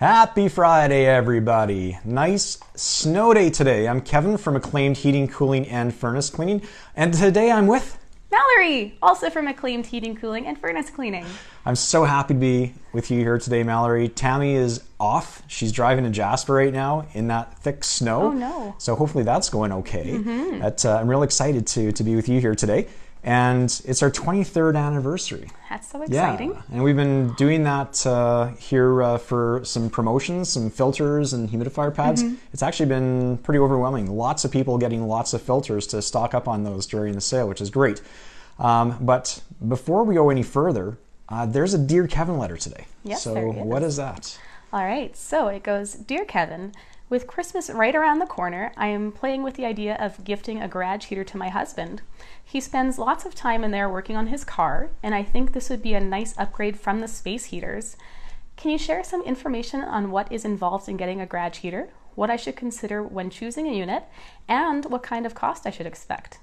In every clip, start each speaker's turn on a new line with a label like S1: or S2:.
S1: Happy Friday, everybody. Nice snow day today. I'm Kevin from Acclaimed Heating, Cooling, and Furnace Cleaning. And today I'm with
S2: Mallory, also from Acclaimed Heating, Cooling, and Furnace Cleaning.
S1: I'm so happy to be with you here today, Mallory. Tammy is off. She's driving to Jasper right now in that thick snow.
S2: Oh, no.
S1: So hopefully that's going okay. I'm real excited to be with you here today. And it's our 23rd anniversary.
S2: That's so exciting.
S1: Yeah, and we've been doing that here for some promotions, some filters and humidifier pads. It's actually been pretty overwhelming. Lots of people getting lots of filters to stock up on those during the sale, which is great. But before we go any further, there's a Dear Keven letter today.
S2: Yes,
S1: so
S2: there is.
S1: What is that?
S2: All right, so it goes, Dear Kevin, with Christmas right around the corner, I am playing with the idea of gifting a garage heater to my husband. He spends lots of time in there working on his car, and I think this would be a nice upgrade from the space heaters. Can you share some information on what is involved in getting a garage heater, what I should consider when choosing a unit, and what kind of cost I should expect?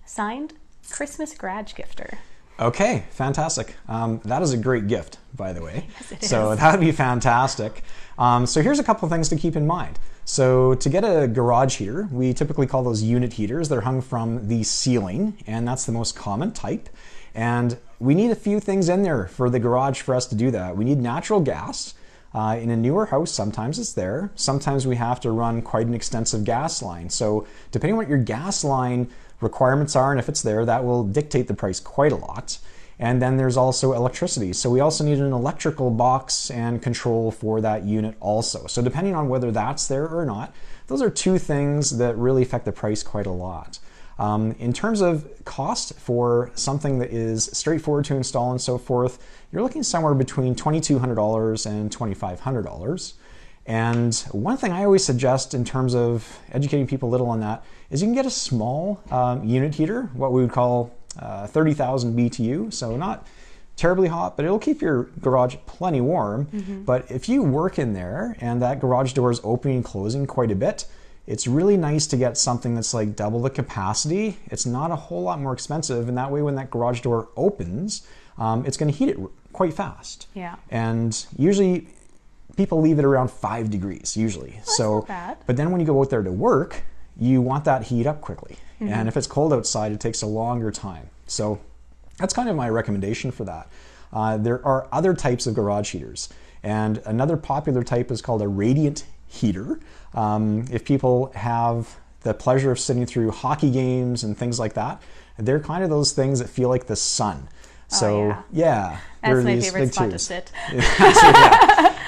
S2: Signed, Christmas Garage Gifter.
S1: Okay, fantastic. That is a great gift, by the way.
S2: Yes, it is.
S1: So that would be fantastic. So here's a couple of things to keep in mind. So to get a garage heater, we typically call those unit heaters. They're hung from the ceiling, and that's the most common type. And we need a few things in there for the garage for us to do that. We need natural gas. In a newer house, sometimes it's there. Sometimes we have to run quite an extensive gas line. So depending on what your gas line requirements are, and if it's there, that will dictate the price quite a lot. And then there's also electricity. So we also need an electrical box and control for that unit also. So depending on whether that's there or not, those are two things that really affect the price quite a lot. In terms of cost for something that is straightforward to install and so forth, you're looking somewhere between $2,200 and $2,500. And one thing I always suggest in terms of educating people a little on that is you can get a small unit heater, what we would call 30,000 BTU, so not terribly hot, but it'll keep your garage plenty warm. But if you work in there and that garage door is opening and closing quite a bit, it's really nice to get something that's like double the capacity. It's not a whole lot more expensive, and that way when that garage door opens, it's going to heat it quite fast.
S2: Yeah.
S1: And usually people leave it around 5 degrees usually.
S2: That's not bad.
S1: But then when you go out there to work, you want that heat up quickly. And if it's cold outside, it takes a longer time. So that's kind of my recommendation for that. There are other types of garage heaters. And another popular type is called a radiant heater. If people have the pleasure of sitting through hockey games and things like that, they're kind of those things that feel like the sun. So yeah,
S2: that's my favorite spot to sit.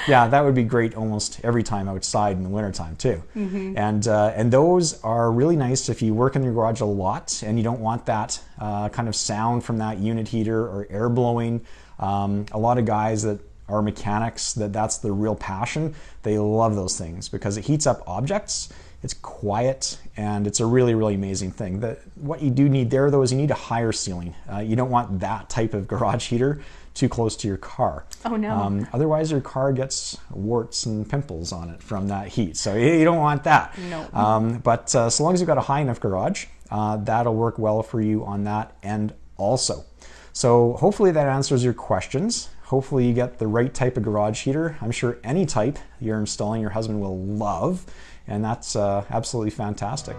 S1: Yeah, that would be great almost every time outside in the wintertime too. And those are really nice if you work in your garage a lot and you don't want that kind of sound from that unit heater or air blowing. A lot of guys that are mechanics, that's their real passion. They love those things because it heats up objects. It's quiet, and it's a really, really amazing thing. What you do need there, though, is you need a higher ceiling. You don't want that type of garage heater too close to your car.
S2: Oh, no.
S1: Otherwise, your car gets warts and pimples on it from that heat. So you don't want that.
S2: No.
S1: But so long as you've got a high enough garage, that'll work well for you on that end also. So hopefully that answers your questions. Hopefully you get the right type of garage heater. I'm sure any type you're installing your husband will love. And that's absolutely fantastic.